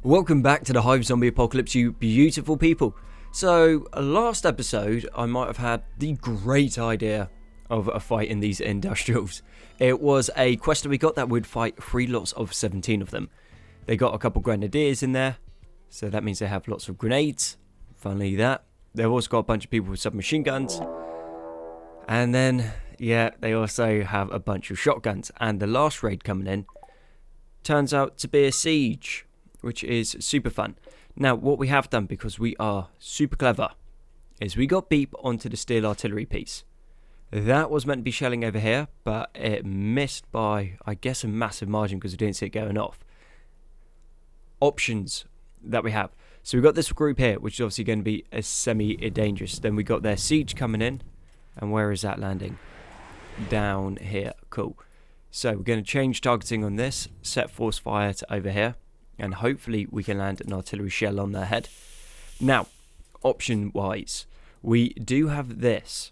Welcome back to the Hive Zombie Apocalypse, you beautiful people. So, last episode, I might have had the great idea of a fight in these industrials. It was a quest that we got that would fight 3 lots of 17 of them. They got a couple grenadiers in there, so that means they have lots of grenades. Funnily that. They've also got a bunch of people with submachine guns. And then, yeah, they also have a bunch of shotguns. And the last raid coming in turns out to be a siege, which is super fun. Now, what we have done, because we are super clever, is we got Beep onto the steel artillery piece. That was meant to be shelling over here, but it missed by, I guess, a massive margin because we didn't see it going off. Options that we have. So we've got this group here, which is obviously going to be a semi-dangerous. Then we got their siege coming in. And where is that landing? Down here. Cool. So we're going to change targeting on this, set force fire to over here. And hopefully we can land an artillery shell on their head. Now, option wise, we do have this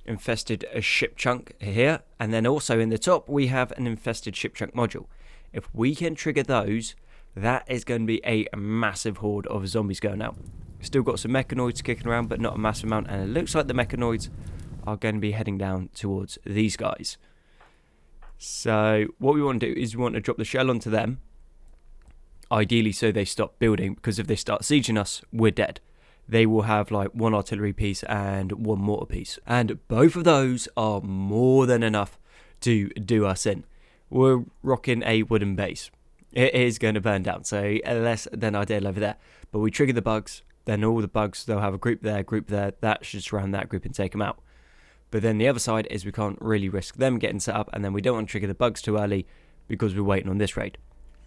infested a ship chunk here, and then also in the top we have an infested ship chunk module. If we can trigger those, that is going to be a massive horde of zombies going out. Still got some mechanoids kicking around, but not a massive amount, and it looks like the mechanoids are going to be heading down towards these guys. So what we want to do is we want to drop the shell onto them. Ideally so they stop building, because if they start sieging us, we're dead. They will have like 1 artillery piece and 1 mortar piece. And both of those are more than enough to do us in. We're rocking a wooden base. It is going to burn down, so less than ideal over there. But we trigger the bugs, then all the bugs, they'll have a group there, that should surround that group and take them out. But then the other side is we can't really risk them getting set up, and then we don't want to trigger the bugs too early because we're waiting on this raid.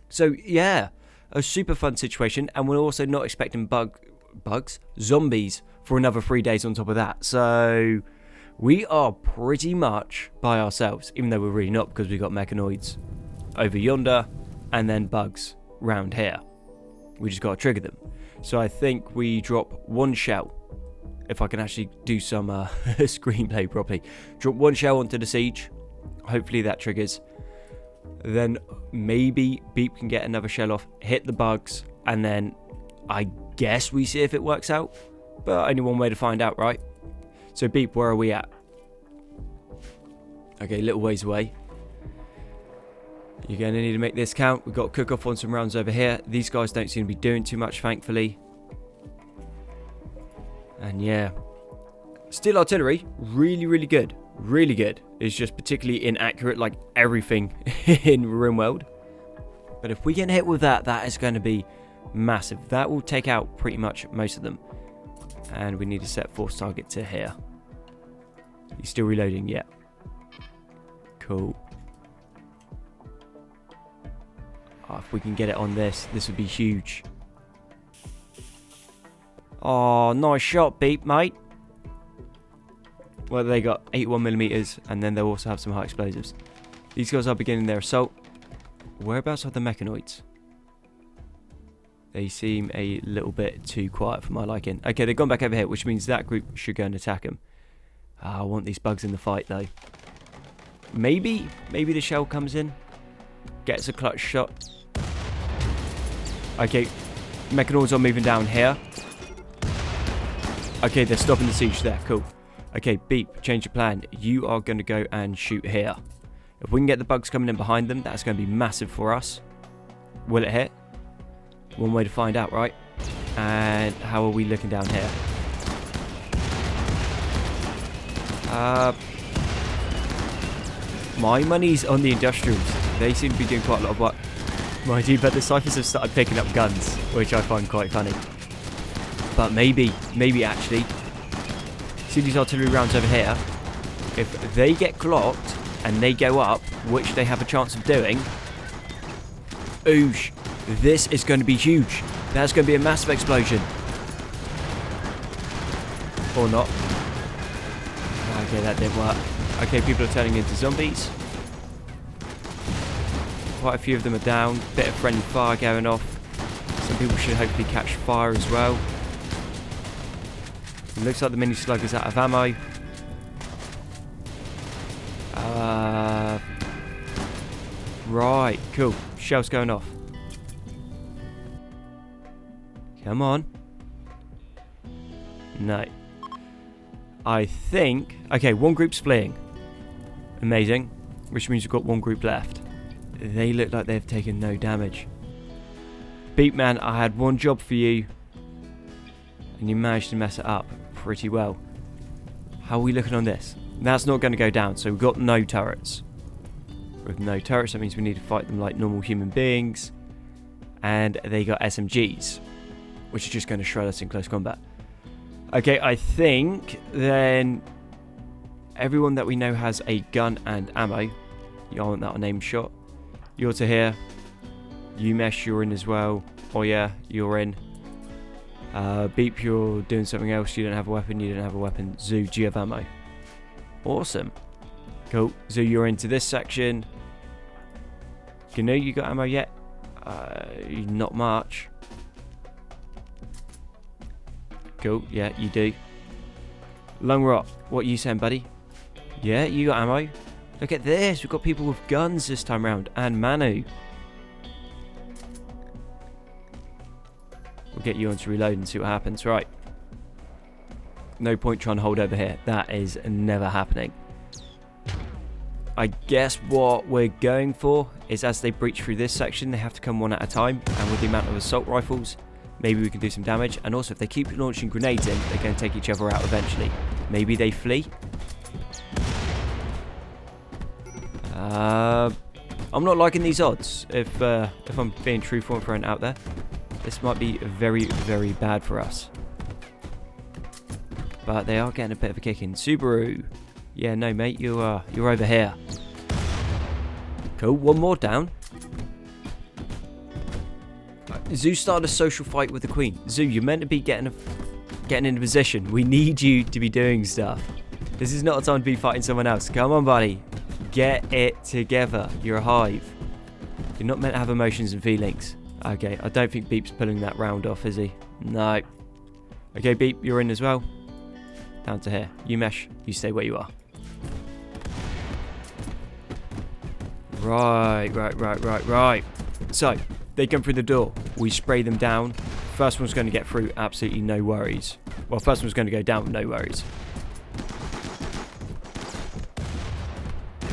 So yeah, a super fun situation, and we're also not expecting zombies for another 3 days on top of that. So we are pretty much by ourselves, even though we're really not, because we've got mechanoids over yonder and then bugs round here. We just got to trigger them. So I think we drop 1 shell. If I can actually do some screenplay properly. Drop 1 shell onto the siege. Hopefully that triggers. Then maybe Beep can get another shell off, hit the bugs, and then I guess we see if it works out. But only one way to find out, right? So Beep, where are we at? Okay, little ways away. You're going to need to make this count. We've got to cook off on some rounds over here. These guys don't seem to be doing too much, thankfully. And yeah, steel artillery, really, really good. Really good. It's just particularly inaccurate, like everything in Rimworld. But if we get hit with that, that is going to be massive. That will take out pretty much most of them. And we need to set force target to here. He's still reloading, yeah. Cool. Oh, if we can get it on this would be huge. Oh, nice shot, Beep, mate. Well, they got 81mm, and then they'll also have some high explosives. These guys are beginning their assault. Whereabouts are the mechanoids? They seem a little bit too quiet for my liking. Okay, they've gone back over here, which means that group should go and attack them. I want these bugs in the fight, though. Maybe the shell comes in, gets a clutch shot. Okay, mechanoids are moving down here. Okay, they're stopping the siege there. Cool. Okay, Beep, change your plan. You are going to go and shoot here. If we can get the bugs coming in behind them, that's going to be massive for us. Will it hit? One way to find out, right? And how are we looking down here? My money's on the industrials. They seem to be doing quite a lot of work. Mind you, but the Cyphers have started picking up guns, which I find quite funny. But maybe actually, see these artillery rounds over here, if they get clocked and they go up, which they have a chance of doing, oosh, this is going to be huge. That's going to be a massive explosion. Or not. Okay, that didn't work. Okay, people are turning into zombies. Quite a few of them are down. Bit of friendly fire going off. Some people should hopefully catch fire as well. It looks like the mini slug is out of ammo. Right, cool. Shell's going off. Come on. No. I think... Okay, one group's fleeing. Amazing. Which means we've got one group left. They look like they've taken no damage. Beatman, I had one job for you. And you managed to mess it up pretty well. How are we looking on this? That's not going to go down, so we've got no turrets. With no turrets, that means we need to fight them like normal human beings. And they got SMGs, which are just going to shred us in close combat. Okay, I think then everyone that we know has a gun and ammo. You want that on aim shot. You're to here. Umesh, you're in as well. Oh yeah, you're in. Beep, you're doing something else. You don't have a weapon. You don't have a weapon. Zoo, do you have ammo? Awesome. Cool. Zoo, you're into this section. Gnu, you got ammo yet? Not much. Cool. Yeah, you do. Lung Rot, what are you saying, buddy? Yeah, you got ammo. Look at this. We've got people with guns this time around. And Manu. We'll get you on to reload and see what happens. Right. No point trying to hold over here. That is never happening. I guess what we're going for is as they breach through this section, they have to come one at a time. And with the amount of assault rifles, maybe we can do some damage. And also, if they keep launching grenades in, they're going to take each other out eventually. Maybe they flee. I'm not liking these odds, if I'm being truthful and throwing it out there. This might be very, very bad for us. But they are getting a bit of a kick in. Subaru. Yeah, no, mate, you're over here. Cool, one more down. Zoo started a social fight with the Queen. Zoo, you're meant to be getting in a position. We need you to be doing stuff. This is not a time to be fighting someone else. Come on, buddy. Get it together. You're a hive. You're not meant to have emotions and feelings. Okay, I don't think Beep's pulling that round off, is he? No. Okay, Beep, you're in as well. Down to here. Umesh, you stay where you are. Right. So, they come through the door. We spray them down. First one's going to get through, absolutely no worries. Well, first one's going to go down, no worries.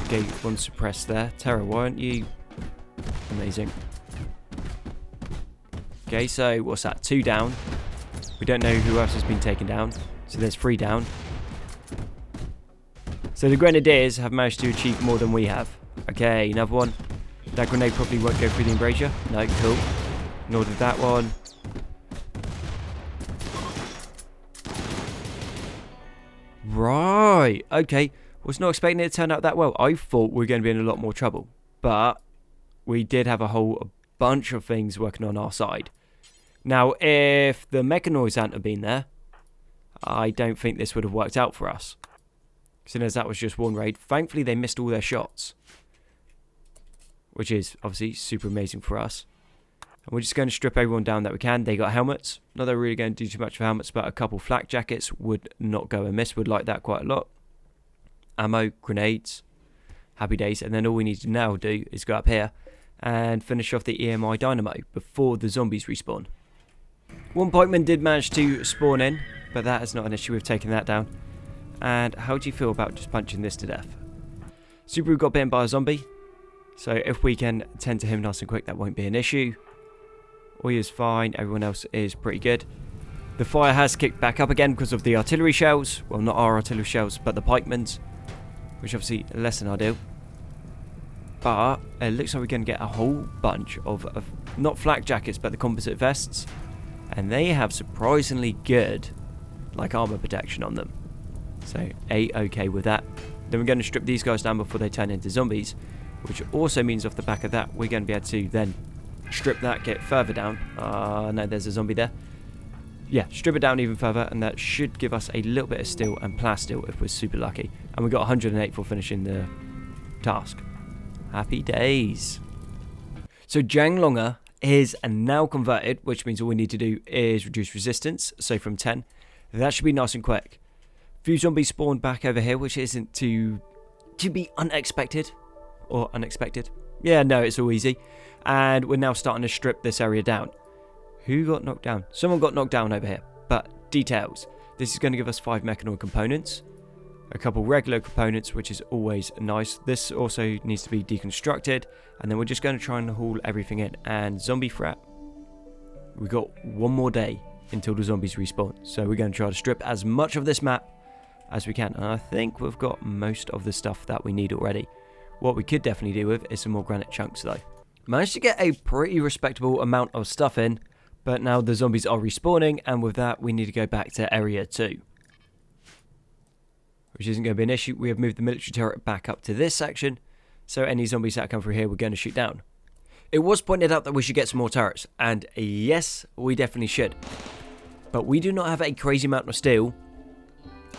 Okay, one suppressed there. Terra, why aren't you? Amazing. Okay, so what's that? 2 down. We don't know who else has been taken down. So there's 3 down. So the Grenadiers have managed to achieve more than we have. Okay, another one. That grenade probably won't go through the embrasure. No, cool. Nor did that one. Right. Okay. Was not expecting it to turn out that well. I thought we were going to be in a lot more trouble. But we did have a whole bunch of things working on our side. Now, if the Mechanoids hadn't have been there, I don't think this would have worked out for us. Seeing as that was just one raid. Thankfully, they missed all their shots. Which is obviously super amazing for us. And we're just going to strip everyone down that we can. They got helmets. Not that we're really going to do too much for helmets, but a couple flak jackets would not go amiss. Would like that quite a lot. Ammo, grenades, happy days. And then all we need to now do is go up here and finish off the EMI dynamo before the zombies respawn. One pikeman did manage to spawn in, but that is not an issue. We've taken that down. And how do you feel about just punching this to death? Subaru got bitten by a zombie. So if we can tend to him nice and quick, that won't be an issue. Oya's fine. Everyone else is pretty good. The fire has kicked back up again because of the artillery shells. Well, not our artillery shells, but the pikemen's. Which obviously less than ideal. But it looks like we're going to get a whole bunch of not flak jackets, but the composite vests. And they have surprisingly good, like, armor protection on them. So, A-okay with that. Then we're going to strip these guys down before they turn into zombies. Which also means off the back of that, we're going to be able to then strip that, get further down. No, there's a zombie there. Yeah, strip it down even further, and that should give us a little bit of steel and plasteel if we're super lucky. And we got 108 for finishing the task. Happy days. So Jianglonger is now converted, which means all we need to do is reduce resistance. So from 10, that should be nice and quick. Few zombies spawned back over here, which isn't to be unexpected. Or unexpected. Yeah, no, it's all easy. And we're now starting to strip this area down. Who got knocked down? Someone got knocked down over here. But details. This is going to give us 5 mechanoid components. A couple regular components, which is always nice. This also needs to be deconstructed. And then we're just going to try and haul everything in. And zombie threat. We got one more day until the zombies respawn. So we're going to try to strip as much of this map as we can. And I think we've got most of the stuff that we need already. What we could definitely do with is some more granite chunks though. Managed to get a pretty respectable amount of stuff in. But now the zombies are respawning. And with that we need to go back to area 2. Which isn't going to be an issue. We have moved the military turret back up to this section. So any zombies that come through here we're going to shoot down. It was pointed out that we should get some more turrets. And yes, we definitely should. But we do not have a crazy amount of steel.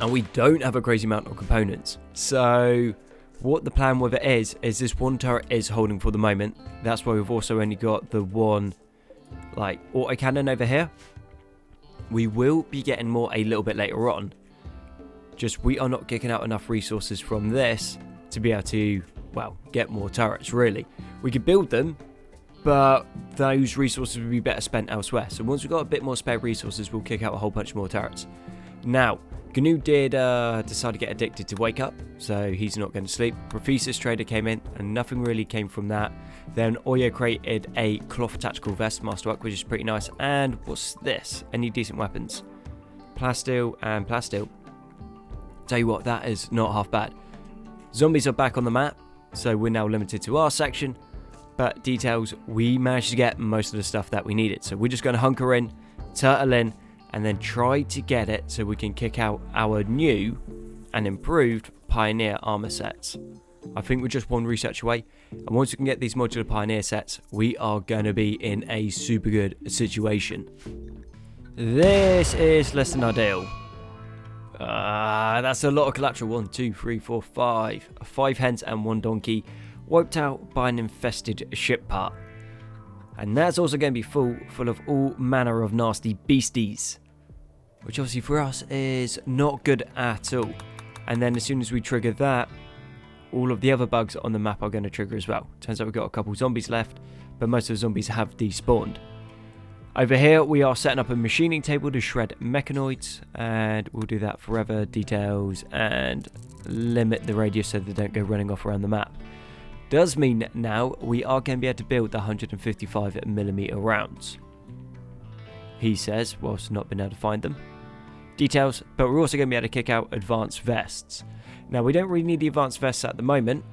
And we don't have a crazy amount of components. So what the plan with it is this one turret is holding for the moment. That's why we've also only got the one like autocannon over here. We will be getting more a little bit later on. Just we are not kicking out enough resources from this to be able to, well, get more turrets really. We could build them, but those resources would be better spent elsewhere. So once we've got a bit more spare resources, we'll kick out a whole bunch more turrets. Now, GNU did decide to get addicted to wake up, so he's not going to sleep. Prophesis Trader came in, and nothing really came from that. Then Oyo created a cloth tactical vest, masterwork, which is pretty nice. And what's this? Any decent weapons? Plasteel and plasteel. Tell you what, that is not half bad. Zombies are back on the map, so we're now limited to our section. But details, we managed to get most of the stuff that we needed. So we're just going to hunker in, turtle in, and then try to get it so we can kick out our new and improved Pioneer armor sets. I think we're just one research away. And once we can get these modular Pioneer sets, we are going to be in a super good situation. This is less than ideal. That's a lot of collateral. 1, 2, 3, 4, 5. 5 hens and 1 donkey. Wiped out by an infested ship part. And that's also going to be full of all manner of nasty beasties. Which obviously for us is not good at all. And then as soon as we trigger that, all of the other bugs on the map are going to trigger as well. Turns out we've got a couple zombies left, but most of the zombies have despawned. Over here we are setting up a machining table to shred mechanoids, and we'll do that forever. Details and limit the radius so they don't go running off around the map. Does mean now we are going to be able to build the 155mm rounds. He says, whilst not being able to find them. Details, but we're also going to be able to kick out advanced vests. Now we don't really need the advanced vests at the moment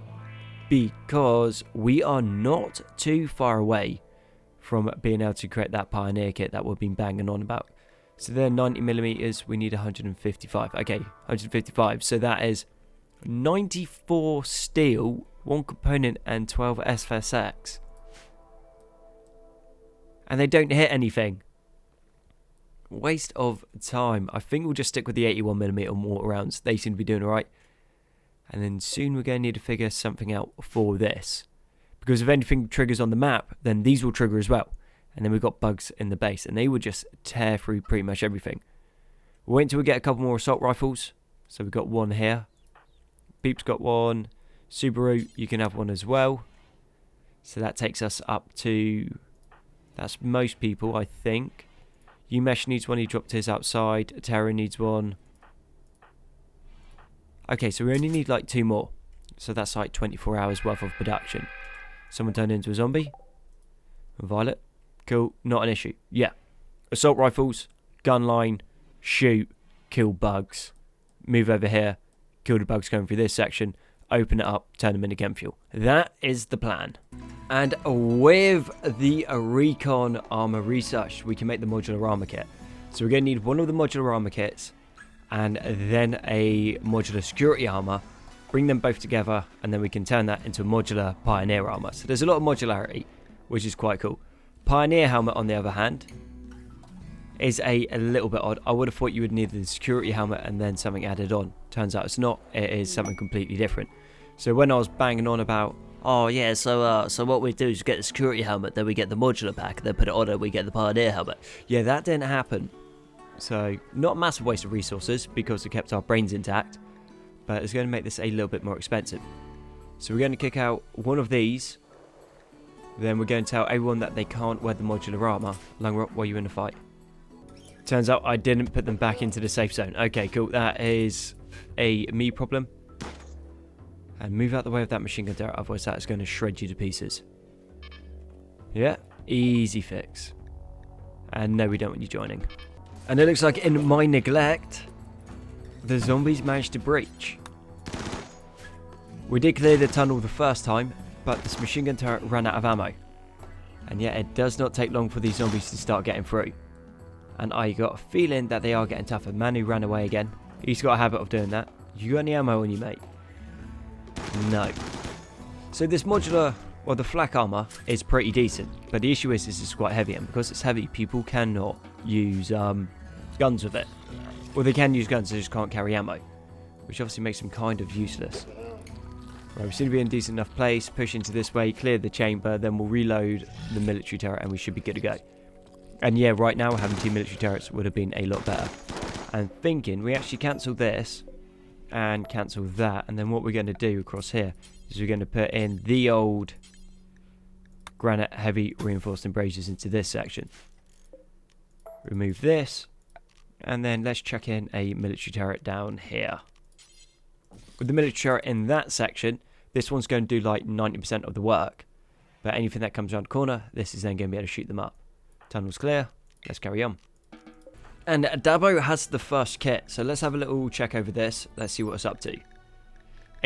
because we are not too far away from being able to create that Pioneer kit that we've been banging on about. So they're 90mm, we need 155. Okay, 155, so that is 94 steel, 1 component and 12 SFX. And they don't hit anything. Waste of time. I think we'll just stick with the 81mm mortar rounds. They seem to be doing alright. And then soon we're going to need to figure something out for this. Because if anything triggers on the map, then these will trigger as well. And then we've got bugs in the base. And they will just tear through pretty much everything. We'll wait until we get a couple more assault rifles. So we've got 1 here. Beep's got 1. Subaru, you can have 1 as well. So that takes us up to... That's most people, I think. Umesh needs 1, he dropped his outside. Terra needs 1. Okay, so we only need like 2 more. So that's like 24 hours worth of production. Someone turned into a zombie. Violet. Cool, not an issue. Yeah. Assault rifles, gun line, shoot, kill bugs. Move over here, kill the bugs going through this section. Open it up, turn them into chem fuel. That is the plan. And with the recon armor research, we can make the modular armor kit. So we're going to need one of the modular armor kits and then a modular security armor. Bring them both together and then we can turn that into a modular Pioneer armor. So there's a lot of modularity, which is quite cool. Pioneer helmet, on the other hand, is a little bit odd. I would have thought you would need the security helmet and then something added on. Turns out it's not. It is something completely different. So when I was banging on about, oh yeah, so what we do is get the security helmet, then we get the modular pack, then put it on and we get the Pioneer helmet. Yeah, that didn't happen. So not a massive waste of resources because we kept our brains intact, but it's going to make this a little bit more expensive. So we're going to kick out one of these, then we're going to tell everyone that they can't wear the modular armor longer up while you're in a fight. Turns out I didn't put them back into the safe zone. Okay, cool. That is a me problem. And move out the way of that machine gun turret, otherwise that is going to shred you to pieces. Yeah, easy fix. And no, we don't want you joining. And it looks like in my neglect, the zombies managed to breach. We did clear the tunnel the first time, but this machine gun turret ran out of ammo. And yet it does not take long for these zombies to start getting through. And I got a feeling that they are getting tougher. Manu ran away again. He's got a habit of doing that. You got any ammo on you, mate? No. So this modular, well, the flak armor is pretty decent. But the issue is it's quite heavy. And because it's heavy, people cannot use guns with it. Well, they can use guns, they just can't carry ammo. Which obviously makes them kind of useless. Right, we seem to be in a decent enough place. Push into this way, clear the chamber. Then we'll reload the military turret and we should be good to go. And yeah, right now having 2 military turrets would have been a lot better. And thinking we actually cancel this and cancel that, and then what we're going to do across here is we're going to put in the old granite heavy reinforced embrasures into this section. Remove this, and then let's chuck in a military turret down here. With the military turret in that section, this one's going to do like 90% of the work. But anything that comes around the corner, this is then going to be able to shoot them up. Tunnel's clear. Let's carry on. And Dabo has the first kit, so let's have a little check over this. Let's see what it's up to.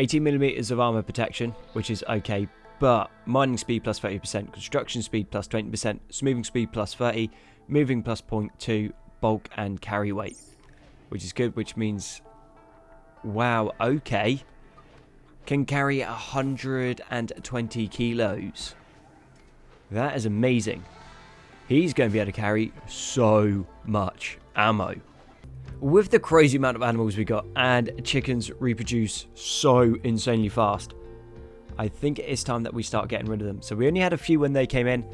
18mm of armor protection, which is okay, but mining speed plus 30%, construction speed plus 20%, smoothing speed plus 30, moving plus 0.2, bulk and carry weight, which is good, which means, wow, okay, can carry 120 kilos. That is amazing. He's going to be able to carry so much ammo. With the crazy amount of animals we got, and chickens reproduce so insanely fast, I think it's time that we start getting rid of them. So we only had a few when they came in,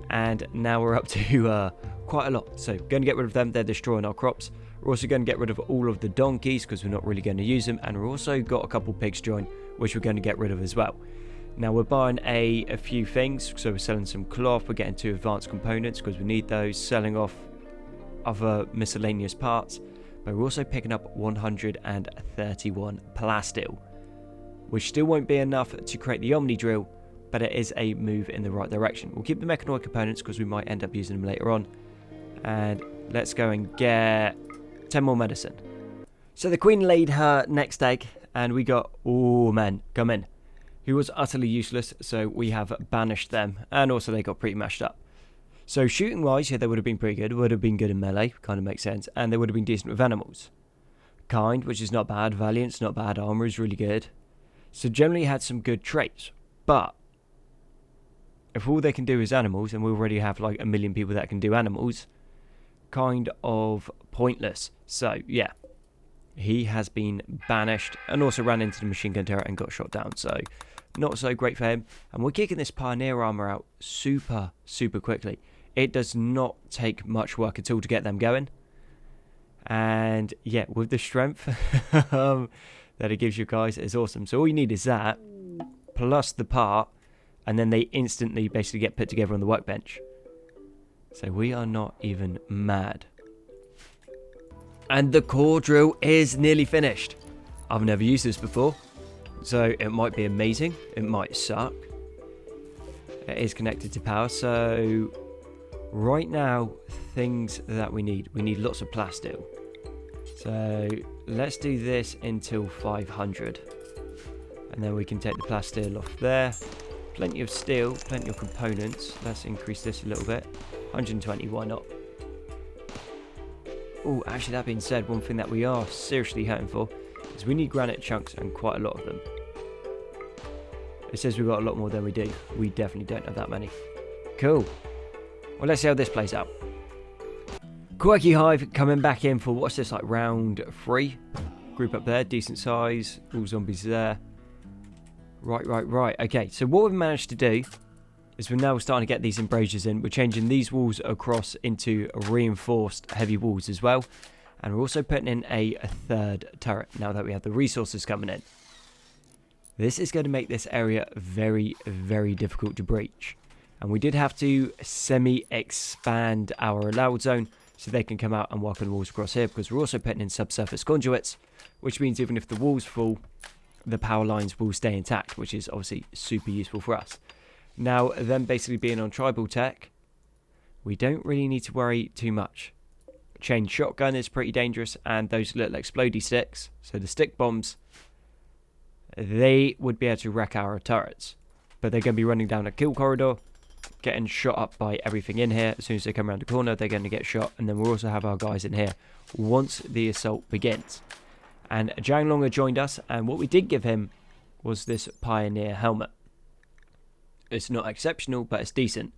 and now we're up to quite a lot. So going to get rid of them, they're destroying our crops. We're also going to get rid of all of the donkeys, because we're not really going to use them, and we've also got a couple pigs join, which we're going to get rid of as well. Now we're buying a few things, so we're selling some cloth, we're getting 2 advanced components because we need those, selling off other miscellaneous parts, but we're also picking up 131 plasteel, which still won't be enough to create the Omni drill, but it is a move in the right direction. We'll keep the mechanoid components because we might end up using them later on, and let's go and get 10 more medicine. So the queen laid her next egg, and we got, oh man, come in. He was utterly useless, so we have banished them, and also they got pretty mashed up. So shooting wise, yeah, they would have been pretty good, would have been good in melee, kind of makes sense, and they would have been decent with animals. Kind, which is not bad, valiant's not bad, armor is really good. So generally had some good traits, but if all they can do is animals, and we already have like 1 million people that can do animals, kind of pointless. So yeah, he has been banished, and also ran into the machine gun turret and got shot down, so not so great for him. And we're kicking this pioneer armor out super quickly. It does not take much work at all to get them going, and yeah, with the strength that it gives you guys, it's awesome. So all you need is that plus the part, and then they instantly basically get put together on the workbench. So we are not even mad. And the core drill is nearly finished. I've never used this before, so it might be amazing, it might suck. It is connected to power, so right now, things that we need lots of plasteel. So let's do this until 500, and then we can take the plasteel off there. Plenty of steel, plenty of components. Let's increase this a little bit. 120, why not? Oh, actually, that being said, one thing that we are seriously hurting for is we need granite chunks, and quite a lot of them. It says we've got a lot more than we do. We definitely don't have that many. Cool. Well, let's see how this plays out. Quirky Hive coming back in for, what's this, like round 3? Group up there, decent size. All zombies there. Right. Okay, so what we've managed to do is we're now starting to get these embrasures in. We're changing these walls across into reinforced heavy walls as well. And we're also putting in a 3rd turret now that we have the resources coming in. This is going to make this area very difficult to breach. And we did have to semi-expand our allowed zone so they can come out and walk on the walls across here, because we're also putting in subsurface conduits, which means even if the walls fall, the power lines will stay intact, which is obviously super useful for us. Now, them basically being on tribal tech, we don't really need to worry too much. Chain shotgun is pretty dangerous, and those little explodey sticks, so the stick bombs, they would be able to wreck our turrets. But they're going to be running down a kill corridor, getting shot up by everything in here. As soon as they come around the corner, they're going to get shot, and then we'll also have our guys in here once the assault begins. And Zhang Longer joined us, and what we did give him was this Pioneer helmet. It's not exceptional, but it's decent.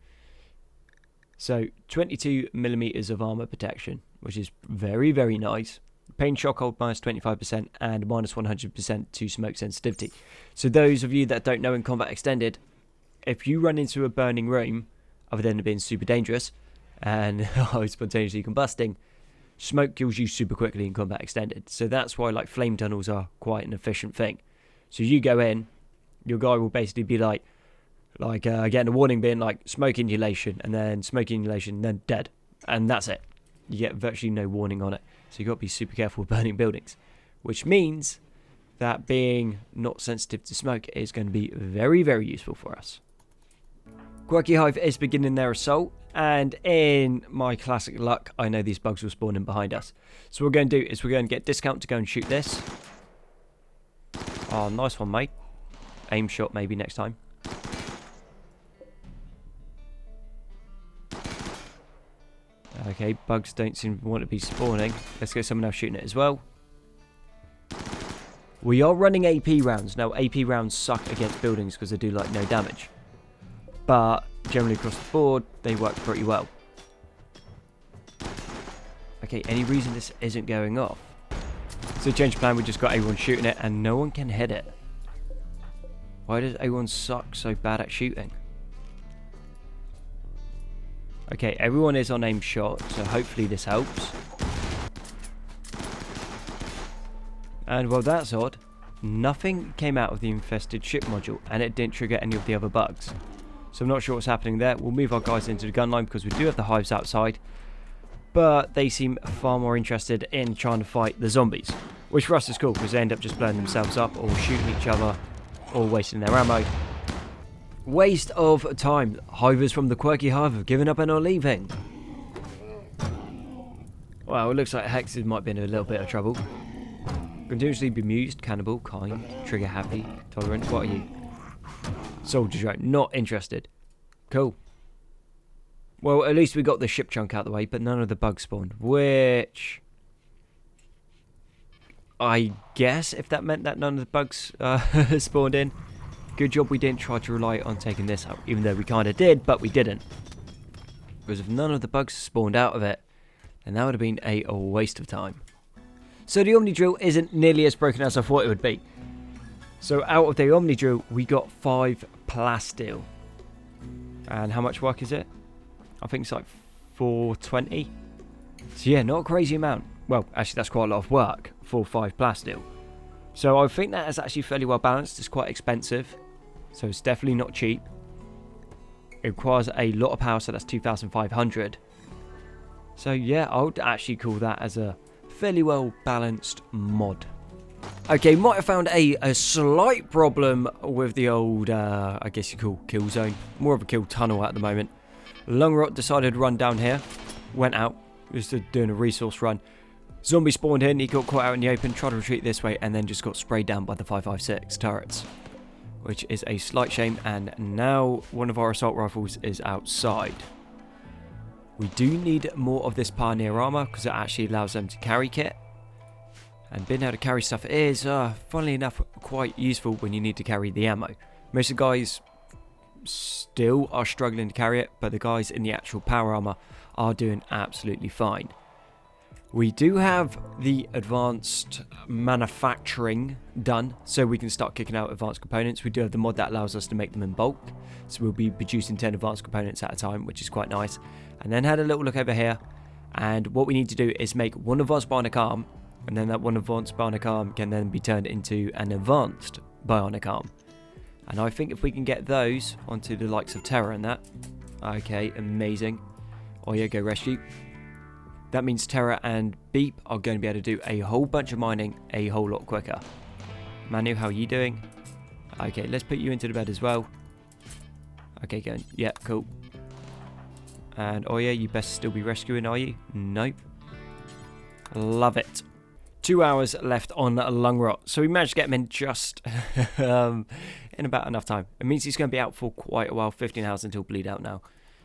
So 22mm of armor protection, which is very, very nice. Pain shock hold minus 25% and minus 100% to smoke sensitivity. So those of you that don't know in combat extended, if you run into a burning room, other than it being super dangerous and spontaneously combusting, smoke kills you super quickly in combat extended. So that's why like flame tunnels are quite an efficient thing. So you go in, your guy will basically be like getting a warning being like smoke inhalation, and then smoke inhalation, then dead, and that's it. You get virtually no warning on it. So you've got to be super careful with burning buildings, which means that being not sensitive to smoke is going to be very, very useful for us. Quirky Hive is beginning their assault, and in my classic luck, I know these bugs will spawn in behind us. So what we're going to do is we're going to get discount to go and shoot this. Oh, nice one, mate. Aim shot maybe next time. Okay, bugs don't seem to want to be spawning. Let's get someone else shooting it as well. We are running AP rounds. Now, AP rounds suck against buildings because they do like no damage. But generally across the board, they work pretty well. Okay, any reason this isn't going off? So change plan, we just got everyone shooting it and no one can hit it. Why does everyone suck so bad at shooting? Okay, everyone is on aim shot, so hopefully this helps. And well, that's odd. Nothing came out of the infested ship module, and it didn't trigger any of the other bugs. So I'm not sure what's happening there. We'll move our guys into the gun line because we do have the hives outside. But they seem far more interested in trying to fight the zombies, which for us is cool because they end up just blowing themselves up or shooting each other or wasting their ammo. Waste of time. Hivers from the Quirky Hive have given up and are leaving. Well, it looks like Hexes might be in a little bit of trouble. Continuously bemused, cannibal, kind, trigger happy, tolerant. What are you? Soldiers, right? Not interested. Cool. Well, at least we got the ship chunk out of the way, but none of the bugs spawned. Which, I guess if that meant that none of the bugs spawned in. Good job we didn't try to rely on taking this out, even though we kind of did, but we didn't. Because if none of the bugs spawned out of it, then that would have been a waste of time. So the Omni Drill isn't nearly as broken as I thought it would be. So out of the Omni Drill, we got 5 plasteel. And how much work is it? I think it's like 420. So yeah, not a crazy amount. Well, actually that's quite a lot of work for 5 plasteel. So I think that is actually fairly well balanced. It's quite expensive. So it's definitely not cheap. It requires a lot of power, so that's 2,500. So yeah, I would actually call that as a fairly well balanced mod. Okay, might have found a slight problem with the old, I guess you call kill zone. More of a kill tunnel at the moment. Lungrot decided to run down here. Went out. Just doing a resource run. Zombie spawned in. He got caught out in the open. Tried to retreat this way and then just got sprayed down by the 5.56 turrets. Which is a slight shame. And now one of our assault rifles is outside. We do need more of this Pioneer armor because it actually allows them to carry kit. And being able to carry stuff is, funnily enough, quite useful when you need to carry the ammo. Most of the guys still are struggling to carry it, but the guys in the actual power armor are doing absolutely fine. We do have the advanced manufacturing done, so we can start kicking out advanced components. We do have the mod that allows us to make them in bulk, so we'll be producing 10 advanced components at a time, which is quite nice. And then had a little look over here, and what we need to do is make one advanced bionic arm, and then that one advanced bionic arm can then be turned into an advanced bionic arm. And I think if we can get those onto the likes of Terra and that. Okay, amazing. Oh yeah, go rescue. That means Terra and Beep are going to be able to do a whole bunch of mining a whole lot quicker. Manu, how are you doing? Okay, let's put you into the bed as well. Okay, going. Yeah, cool. And oh yeah, you best still be rescuing, are you? Nope. Love it. 2 hours left on Lung Rot. So we managed to get him in just in about enough time. It means he's going to be out for quite a while. 15 hours until bleed out now.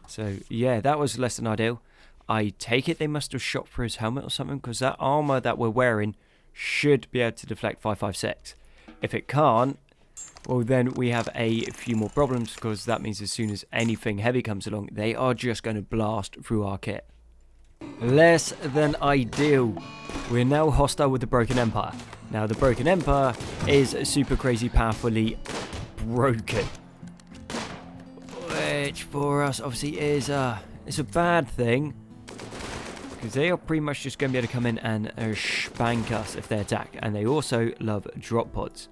So yeah, that was less than ideal. I take it they must have shot through his helmet or something, because that armor that we're wearing should be able to deflect 556. If it can't, well then we have a few more problems, because that means as soon as anything heavy comes along, they are just going to blast through our kit. Less than ideal. We're now hostile with the Broken Empire. Now the Broken Empire is super crazy powerfully broken, which for us obviously is it's a bad thing, because they are pretty much just going to be able to come in and spank us if they attack. And they also love drop pods.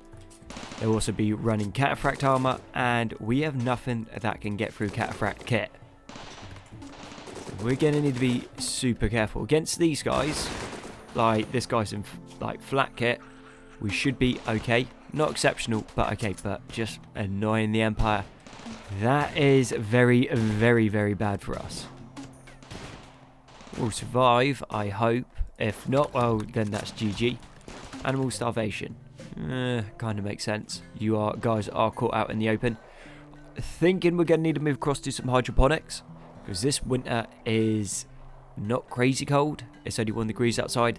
They'll also be running cataphract armor, and we have nothing that can get through cataphract kit. So we're going to need to be super careful against these guys. Like this guy's in like flat kit, we should be okay. Not exceptional, but okay. But just annoying the Empire. That is very, very, very bad for us. We'll survive, I hope. If not, well, then that's GG. Animal starvation. Kind of makes sense. You guys are caught out in the open. Thinking we're going to need to move across to some hydroponics, because this winter is not crazy cold. It's only 1 degree outside,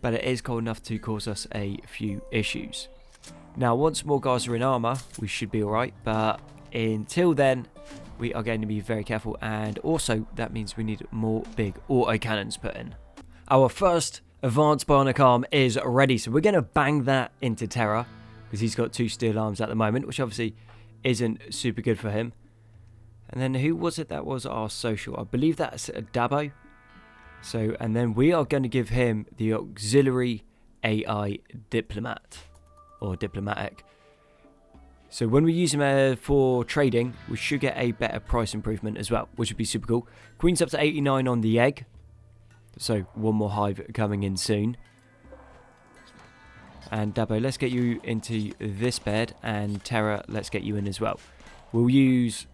but it is cold enough to cause us a few issues. Now, once more guys are in armor, we should be alright, but until then, we are going to be very careful, and also that means we need more big auto cannons put in. Our first advanced bionic arm is ready, so we're going to bang that into Terra, because he's got 2 steel arms at the moment, which obviously isn't super good for him. And then who was it that was our social? I believe that's Dabo. So, and then we are going to give him the auxiliary AI diplomat, or diplomatic. So when we use him for trading, we should get a better price improvement as well, which would be super cool. Queen's up to 89 on the egg. So 1 more hive coming in soon. And Dabo, let's get you into this bed. And Terra, let's get you in as well. We'll use...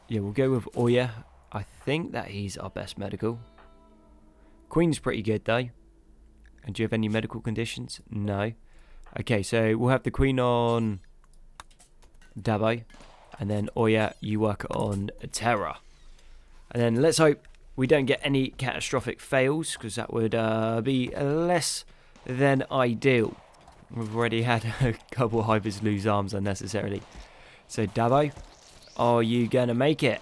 yeah, we'll go with Oya. I think that he's our best medical. Queen's pretty good though. And do you have any medical conditions? No. Okay, so we'll have the Queen on Dabo. And then Oya, you work on Terra. And then let's hope we don't get any catastrophic fails, because that would be less than ideal. We've already had a couple of Hivers lose arms unnecessarily. So Dabo, are you going to make it?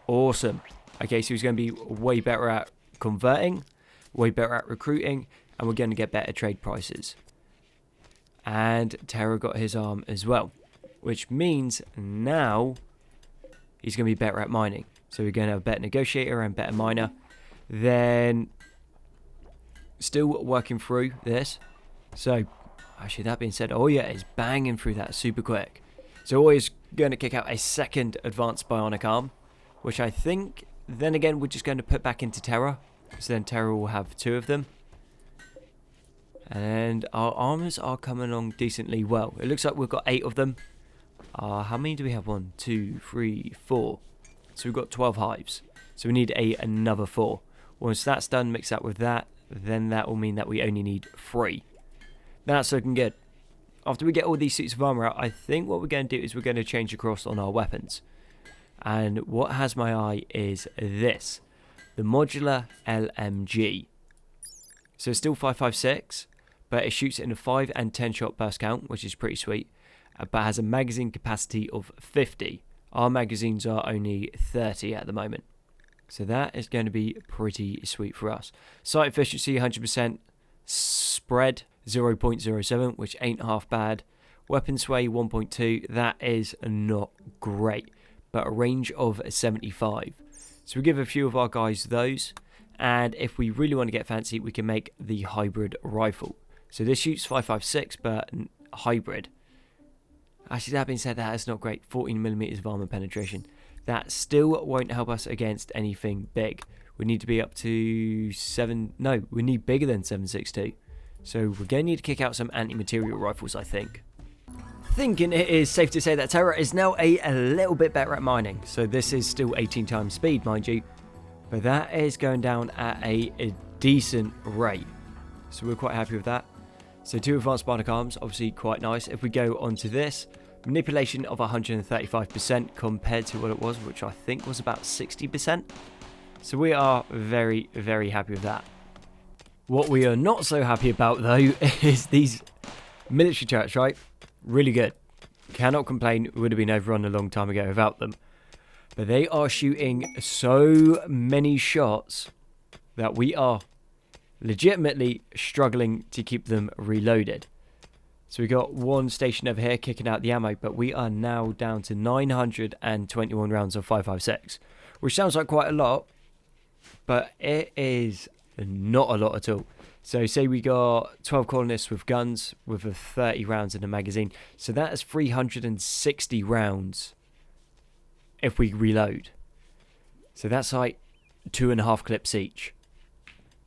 Awesome. Okay, so he's going to be way better at converting, way better at recruiting, and we're going to get better trade prices. And Terra got his arm as well, which means now he's going to be better at mining. So we're going to have a better negotiator and better miner. Then still working through this. So actually, that being said, Oya is banging through that super quick. So Oya's going to kick out a second advanced bionic arm, which I think then again we're just going to put back into Terra. So then Terra will have 2 of them. And our armors are coming along decently well. It looks like we've got 8 of them. How many do we have? 1, 2, 3, 4. So we've got 12 hives. So we need another 4. Once that's done, mix that with that, then that will mean that we only need 3. That's looking good. After we get all these suits of armor out, I think what we're going to do is we're going to change across on our weapons. And what has my eye is this. The modular LMG. So it's still 5.56, but it shoots in a 5 and 10 shot burst count, which is pretty sweet. But has a magazine capacity of 50. Our magazines are only 30 at the moment. So that is going to be pretty sweet for us. Sight efficiency 100%. Spread 0.07, which ain't half bad. Weapon sway 1.2. That is not great. But a range of 75. So we give a few of our guys those. And if we really want to get fancy, we can make the hybrid rifle. So this shoots 5.56, but hybrid. Actually, that being said, that is not great. 14mm of armor penetration. That still won't help us against anything big. We need to be up to 7... No, we need bigger than 7.62. So we're going to need to kick out some anti-material rifles, I think. Thinking it is safe to say that Terra is now a little bit better at mining. So this is still 18 times speed, mind you. But that is going down at a decent rate. So we're quite happy with that. So 2 advanced bionic arms, obviously quite nice. If we go onto this, manipulation of 135% compared to what it was, which I think was about 60%. So we are very, very happy with that. What we are not so happy about, though, is these military turrets, right? Really good. Cannot complain. Would have been overrun a long time ago without them. But they are shooting so many shots that we are legitimately struggling to keep them reloaded. So we got one station over here kicking out the ammo, but we are now down to 921 rounds of 5.56, which sounds like quite a lot, but it is not a lot at all. So say we got 12 colonists with guns with a 30 rounds in a magazine. So that is 360 rounds if we reload. So that's like 2.5 clips each,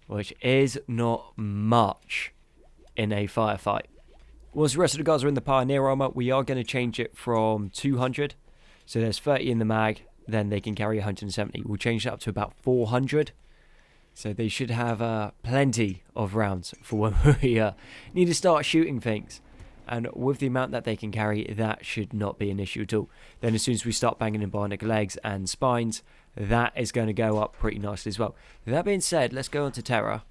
which is not much in a firefight. Once the rest of the guys are in the Pioneer armor, we are going to change it from 200. So there's 30 in the mag, then they can carry 170. We'll change that up to about 400. So they should have plenty of rounds for when we need to start shooting things. And with the amount that they can carry, that should not be an issue at all. Then as soon as we start banging in bionic legs and spines, that is going to go up pretty nicely as well. That being said, let's go on to Terra.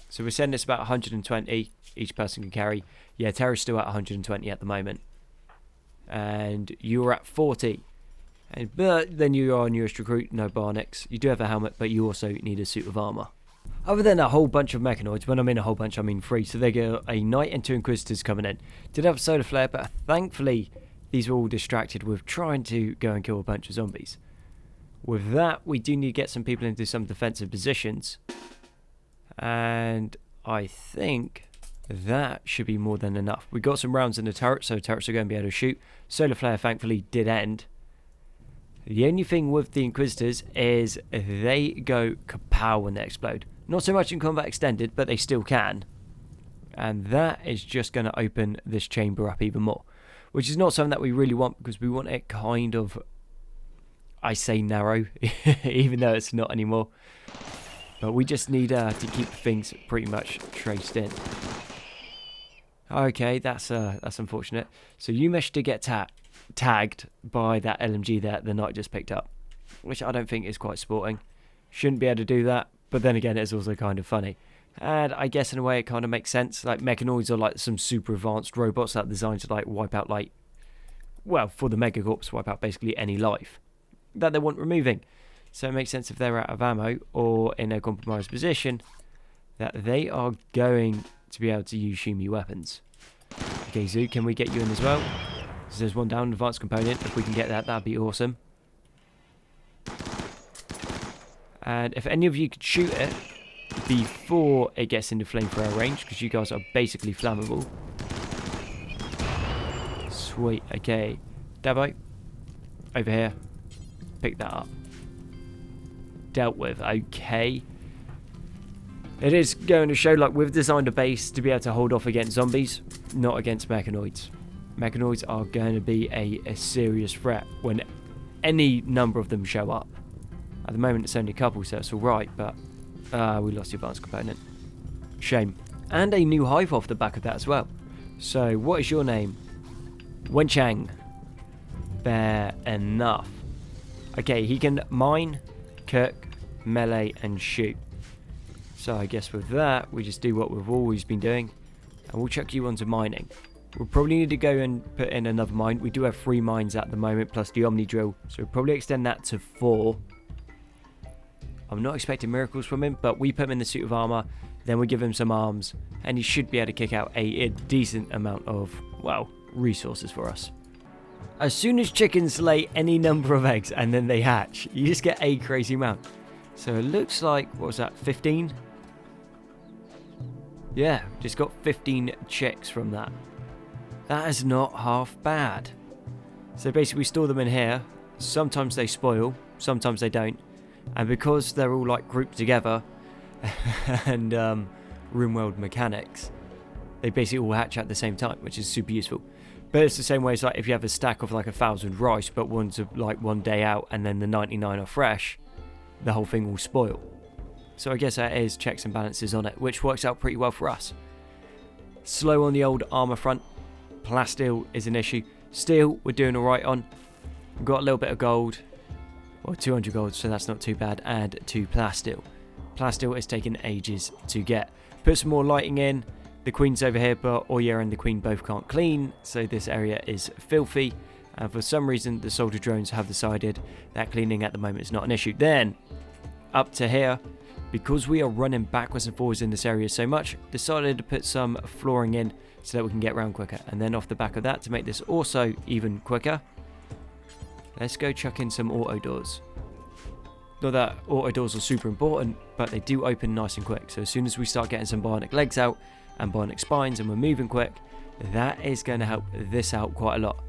So we're saying it's about 120 each person can carry. Yeah, Terra's still at 120 at the moment. And you're at 40. But then you are a newest recruit, no bionics. You do have a helmet, but you also need a suit of armor. Other than a whole bunch of mechanoids, when I mean a whole bunch, I mean 3. So they get a knight and 2 inquisitors coming in. Did have a solar flare, but thankfully these were all distracted with trying to go and kill a bunch of zombies. With that, we do need to get some people into some defensive positions. And I think that should be more than enough. We got some rounds in the turret, so turrets are going to be able to shoot. Solar flare thankfully did end. The only thing with the Inquisitors is they go kapow when they explode. Not so much in combat extended, but they still can. And that is just going to open this chamber up even more. Which is not something that we really want, because we want it kind of, I say narrow, even though it's not anymore. But we just need to keep things pretty much traced in. Okay, that's unfortunate. So you managed to get tagged by that LMG that the knight just picked up, which I don't think is quite sporting. Shouldn't be able to do that, but then again it's also kind of funny. And I guess in a way it kind of makes sense. Like mechanoids are like some super advanced robots that are designed to like wipe out like, well, for the Megacorps, wipe out basically any life that they want removing. So it makes sense if they're out of ammo or in a compromised position that they are going to be able to use Shumi weapons. Okay, Zoo, can we get you in as well? So there's one down, advanced component. If we can get that, that'd be awesome. And if any of you could shoot it before it gets into flamethrower range, because you guys are basically flammable. Sweet, okay. Dabo, over here. Pick that up. Dealt with, okay. It is going to show, like, we've designed a base to be able to hold off against zombies, not against mechanoids. Mechanoids are going to be a serious threat when any number of them show up. At the moment it's only a couple, so it's alright, but we lost the advanced component. Shame. And a new hive off the back of that as well. So, what is your name? Wenchang. Fair enough. Okay, he can mine, cook, melee, and shoot. So I guess with that, we just do what we've always been doing, and we'll chuck you onto mining. We'll probably need to go and put in another mine. We do have 3 mines at the moment, plus the Omni Drill, so we'll probably extend that to 4. I'm not expecting miracles from him, but we put him in the suit of armor, then we give him some arms, and he should be able to kick out a decent amount of, well, resources for us. As soon as chickens lay any number of eggs and then they hatch, you just get a crazy amount. So it looks like, what was that, 15? Yeah, just got 15 chicks from that. That is not half bad. So basically we store them in here. Sometimes they spoil, sometimes they don't. And because they're all like grouped together and Rimworld mechanics, they basically all hatch at the same time, which is super useful. But it's the same way as like if you have a stack of like 1,000 rice, but one's like 1 day out and then the 99 are fresh, the whole thing will spoil. So I guess that is checks and balances on it, which works out pretty well for us. Slow on the old armor front. Plasteel is an issue. Steel we're doing alright on. We've got a little bit of gold, or 200 gold, so that's not too bad. Add to plasteel. Plasteel is taking ages to get. Put some more lighting in. The queen's over here, but Oya and the queen both can't clean, so this area is filthy. And for some reason, the soldier drones have decided that cleaning at the moment is not an issue. Then, up to here, because we are running backwards and forwards in this area so much, decided to put some flooring in so that we can get around quicker. And then off the back of that, to make this also even quicker, let's go chuck in some auto doors. Not that auto doors are super important, but they do open nice and quick. So as soon as we start getting some bionic legs out and bionic spines and we're moving quick, that is going to help this out quite a lot.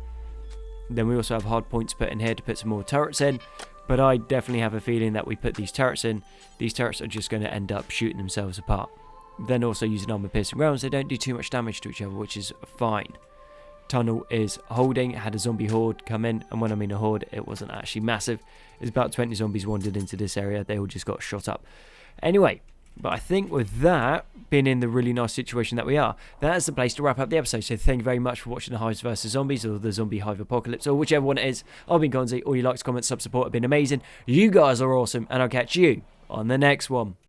Then we also have hard points put in here to put some more turrets in, but I definitely have a feeling that we put these turrets in, these turrets are just going to end up shooting themselves apart. Then also using armor piercing rounds, they don't do too much damage to each other, which is fine. Tunnel is holding, had a zombie horde come in, and when I mean a horde, it wasn't actually massive. It's about 20 zombies wandered into this area, they all just got shot up. Anyway, but I think with that, being in the really nice situation that we are, that is the place to wrap up the episode. So thank you very much for watching the Hives vs Zombies, or the Zombie Hive Apocalypse, or whichever one it is. I've been Gonzi, all your likes, comments, sub support have been amazing. You guys are awesome, and I'll catch you on the next one.